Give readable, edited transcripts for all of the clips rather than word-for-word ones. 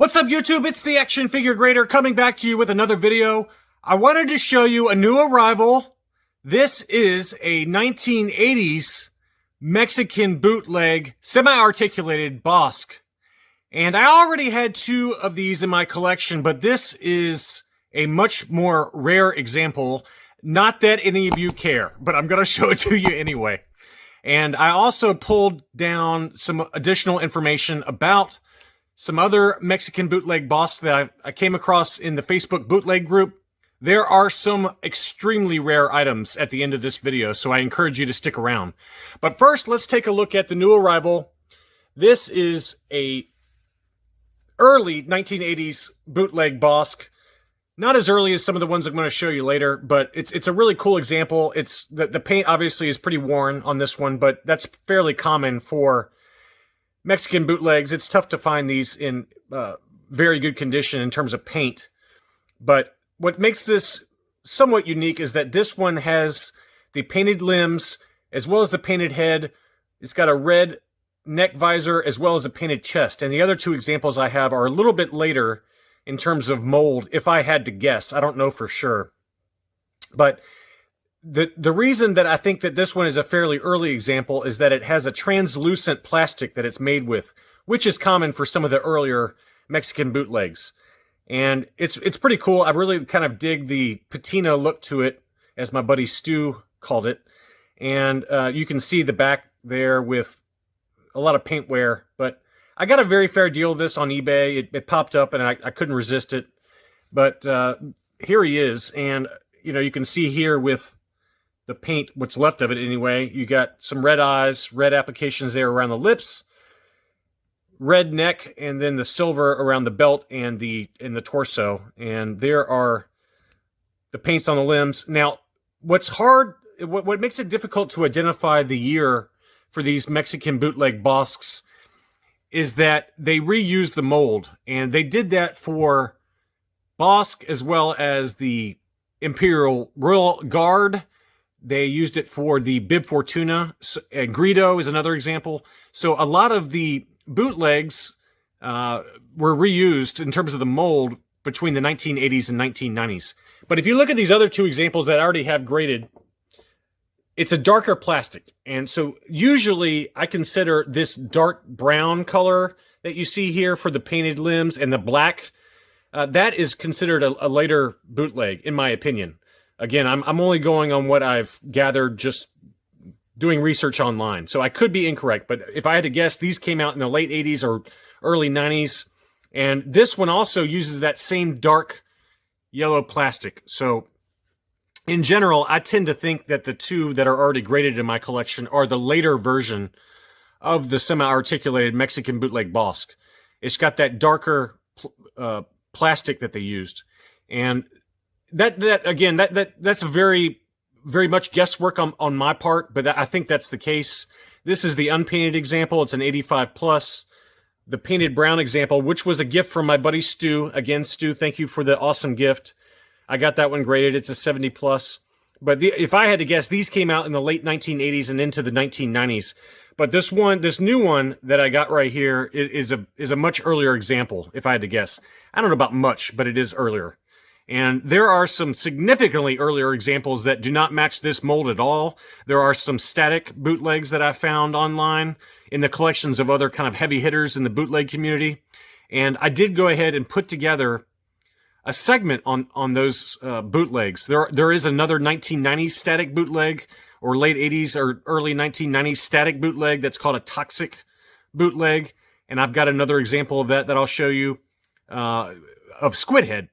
What's up, YouTube? It's the Action Figure Grader coming back to you with another video. I wanted to show you a new arrival. This is a 1980s Mexican bootleg semi-articulated Bossk. And I already had two of these in my collection, but this is a much more rare example. Not that any of you care, but I'm going to show it to you anyway. And I also pulled down some additional information about some other Mexican bootleg Bossk that I came across in the Facebook bootleg group. There are some extremely rare items at the end of this video, so I encourage you to stick around. But first, let's take a look at the new arrival. This is a early 1980s bootleg Bossk. Not as early as some of the ones I'm going to show you later, but it's a really cool example. It's the paint obviously is pretty worn on this one, but that's fairly common for Mexican bootlegs. It's tough to find these in very good condition in terms of paint. But what makes this somewhat unique is that this one has the painted limbs as well as the painted head. It's got a red neck visor as well as a painted chest. And the other two examples I have are a little bit later in terms of mold, if I had to guess. I don't know for sure. But the reason that I think that this one is a fairly early example is that it has a translucent plastic that it's made with, which is common for some of the earlier Mexican bootlegs. And it's pretty cool. I really kind of dig the patina look to it, as my buddy Stu called it. And you can see the back there with a lot of paint wear. But I got a very fair deal of this on eBay. It popped up and I couldn't resist it. But here he is. And, you know, you can see here with the paint, what's left of it anyway, you got some red eyes, red applications there around the lips, red neck, and then the silver around the belt and the torso. And there are the paints on the limbs. Now, what's hard, what makes it difficult to identify the year for these Mexican bootleg Bossks is that they reuse the mold. And they did that for Bossk as well as the Imperial Royal Guard. They used it for the Bib Fortuna, and Greedo is another example. So a lot of the bootlegs were reused in terms of the mold between the 1980s and 1990s. But if you look at these other two examples that I already have graded, it's a darker plastic. And so usually I consider this dark brown color that you see here for the painted limbs and the black, that is considered a later bootleg, in my opinion. Again, I'm only going on what I've gathered just doing research online. So I could be incorrect, but if I had to guess, these came out in the late 80s or early 90s. And this one also uses that same dark yellow plastic. So in general, I tend to think that the two that are already graded in my collection are the later version of the semi-articulated Mexican bootleg Bossk. It's got that darker plastic that they used. And that's very much guesswork on my part, but I think that's the case. This is the unpainted example. It's an 85 plus. The painted brown example, which was a gift from my buddy Stu. Again, Stu, thank you for the awesome gift. I got that one graded. It's a 70 plus. But if I had to guess, these came out in the late 1980s and into the 1990s. But this new one that I got right here is a much earlier example, if I had to guess. I don't know about much, but it is earlier. And there are some significantly earlier examples that do not match this mold at all. There are some static bootlegs that I found online in the collections of other kind of heavy hitters in the bootleg community. And I did go ahead and put together a segment on those bootlegs. There is another 1990s static bootleg, or late 80s or early 1990s static bootleg that's called a toxic bootleg. And I've got another example of that I'll show you of Squidhead.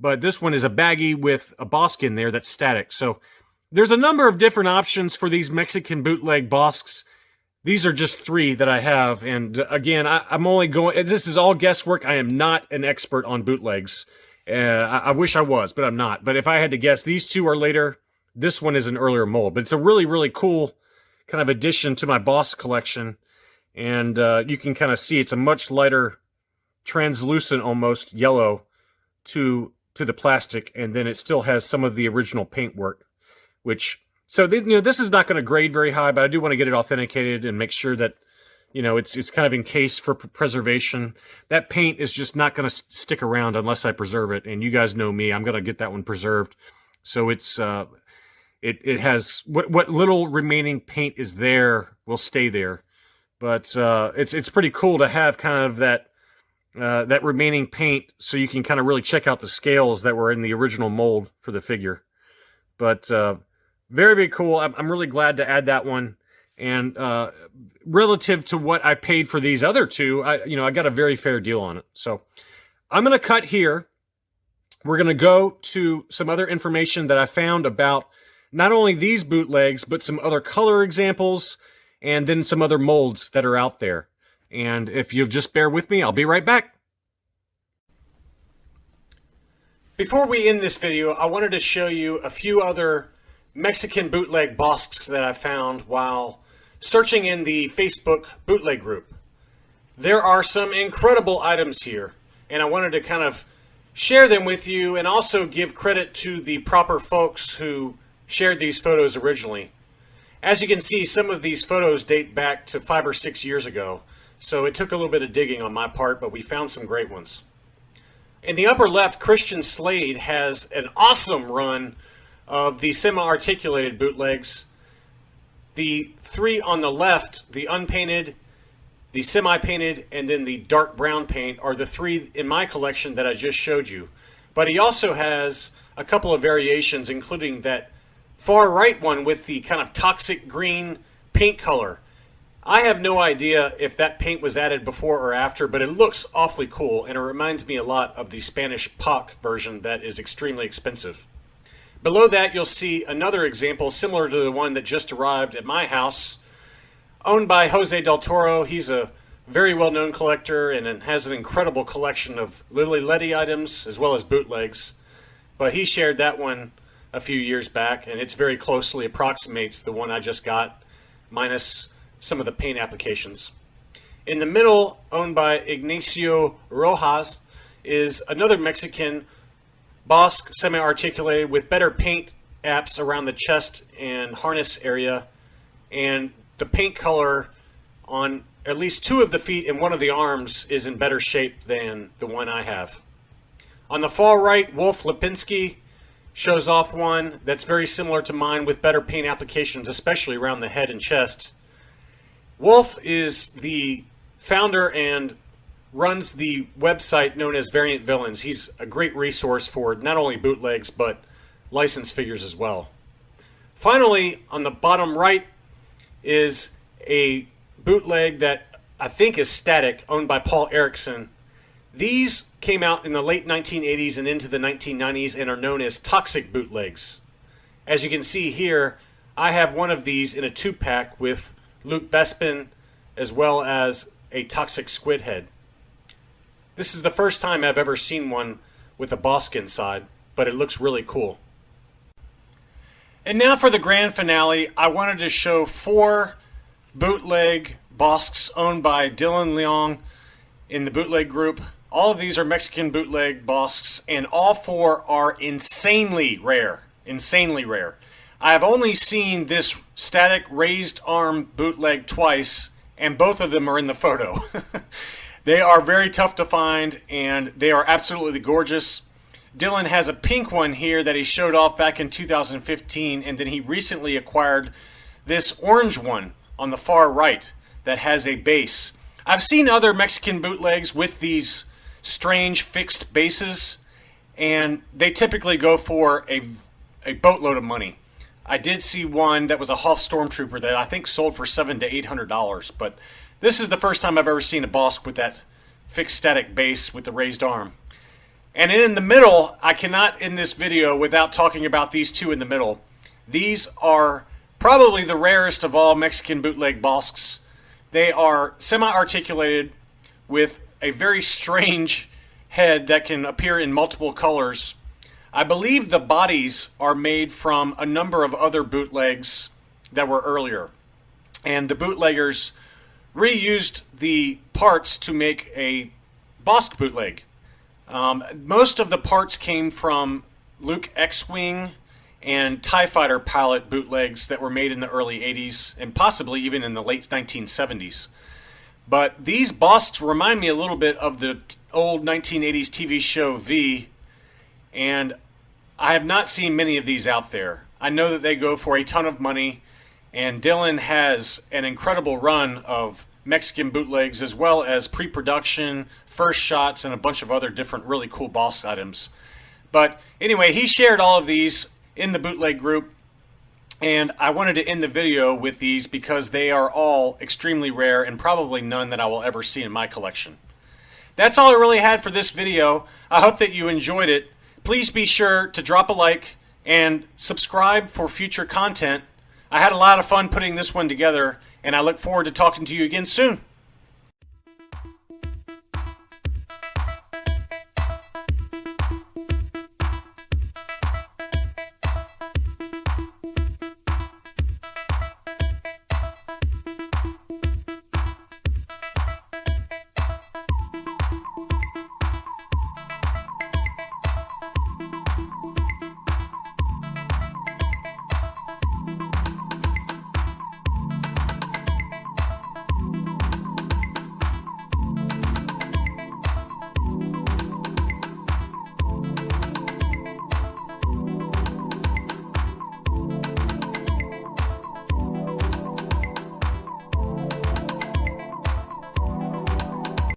But this one is a baggie with a Bossk in there that's static. So there's a number of different options for these Mexican bootleg Bossks. These are just three that I have. And again, I'm only going, this is all guesswork. I am not an expert on bootlegs. I wish I was, but I'm not. But if I had to guess, these two are later. This one is an earlier mold. But it's a really, really cool kind of addition to my Bossk collection. And you can kind of see it's a much lighter, translucent almost yellow to the plastic, and then it still has some of the original paint work, which, so this is not going to grade very high, but I do want to get it authenticated and make sure that you know, it's kind of encased for preservation. That paint is just not going to stick around unless I preserve it. And you guys know me, I'm going to get that one preserved. So it's it has what little remaining paint is there will stay there. But it's pretty cool to have kind of that remaining paint, so you can kind of really check out the scales that were in the original mold for the figure. But very, very cool. I'm really glad to add that one. And relative to what I paid for these other two, I got a very fair deal on it. So I'm going to cut here. We're going to go to some other information that I found about not only these bootlegs, but some other color examples, and then some other molds that are out there. And if you'll just bear with me, I'll be right back. Before we end this video, I wanted to show you a few other Mexican bootleg Bossks that I found while searching in the Facebook bootleg group. There are some incredible items here, and I wanted to kind of share them with you and also give credit to the proper folks who shared these photos originally. As you can see, some of these photos date back to 5 or 6 years ago, so it took a little bit of digging on my part, but we found some great ones. In the upper left, Christian Slade has an awesome run of the semi-articulated bootlegs. The three on the left, the unpainted, the semi-painted, and then the dark brown paint, are the three in my collection that I just showed you. But he also has a couple of variations, including that far right one with the kind of toxic green paint color. I have no idea if that paint was added before or after, but it looks awfully cool, and it reminds me a lot of the Spanish POC version that is extremely expensive. Below that, you'll see another example similar to the one that just arrived at my house, owned by Jose Del Toro. He's a very well-known collector and has an incredible collection of Lili Ledy items as well as bootlegs. But he shared that one a few years back, and it's very closely approximates the one I just got, minus some of the paint applications. In the middle, owned by Ignacio Rojas, is another Mexican Bosk semi-articulated with better paint apps around the chest and harness area, and the paint color on at least two of the feet and one of the arms is in better shape than the one I have. On the far right, Wolf Lipinski shows off one that's very similar to mine with better paint applications, especially around the head and chest. Wolf is the founder and runs the website known as Variant Villains. He's a great resource for not only bootlegs, but licensed figures as well. Finally, on the bottom right is a bootleg that I think is static, owned by Paul Erickson. These came out in the late 1980s and into the 1990s and are known as toxic bootlegs. As you can see here, I have one of these in a 2-pack with Luke Bespin as well as a toxic squid head. This is the first time I've ever seen one with a Bosk inside, but it looks really cool. And now for the grand finale, I wanted to show 4 bootleg Bosks owned by Dylan Leong in the bootleg group. All of these are Mexican bootleg Bosks, and all 4 are insanely rare. Insanely rare. I have only seen this static raised arm bootleg twice, and both of them are in the photo. They are very tough to find, and they are absolutely gorgeous. Dylan has a pink one here that he showed off back in 2015, and then he recently acquired this orange one on the far right that has a base. I've seen other Mexican bootlegs with these strange fixed bases, and they typically go for a boatload of money. I did see one that was a Hoff Stormtrooper that I think sold for $700 to $800, but this is the first time I've ever seen a Bosk with that fixed static base with the raised arm. And in the middle, I cannot end this video without talking about these two in the middle. These are probably the rarest of all Mexican bootleg Bosks. They are semi-articulated with a very strange head that can appear in multiple colors. I believe the bodies are made from a number of other bootlegs that were earlier. And the bootleggers reused the parts to make a Bosk bootleg. Most of the parts came from Luke X-Wing and TIE Fighter pilot bootlegs that were made in the early 80s and possibly even in the late 1970s. But these Bossks remind me a little bit of the old 1980s TV show V, and I have not seen many of these out there. I know that they go for a ton of money, and Dylan has an incredible run of Mexican bootlegs as well as pre-production, first shots, and a bunch of other different really cool Boss items. But anyway, he shared all of these in the bootleg group, and I wanted to end the video with these because they are all extremely rare and probably none that I will ever see in my collection. That's all I really had for this video. I hope that you enjoyed it. Please be sure to drop a like and subscribe for future content. I had a lot of fun putting this one together, and I look forward to talking to you again soon.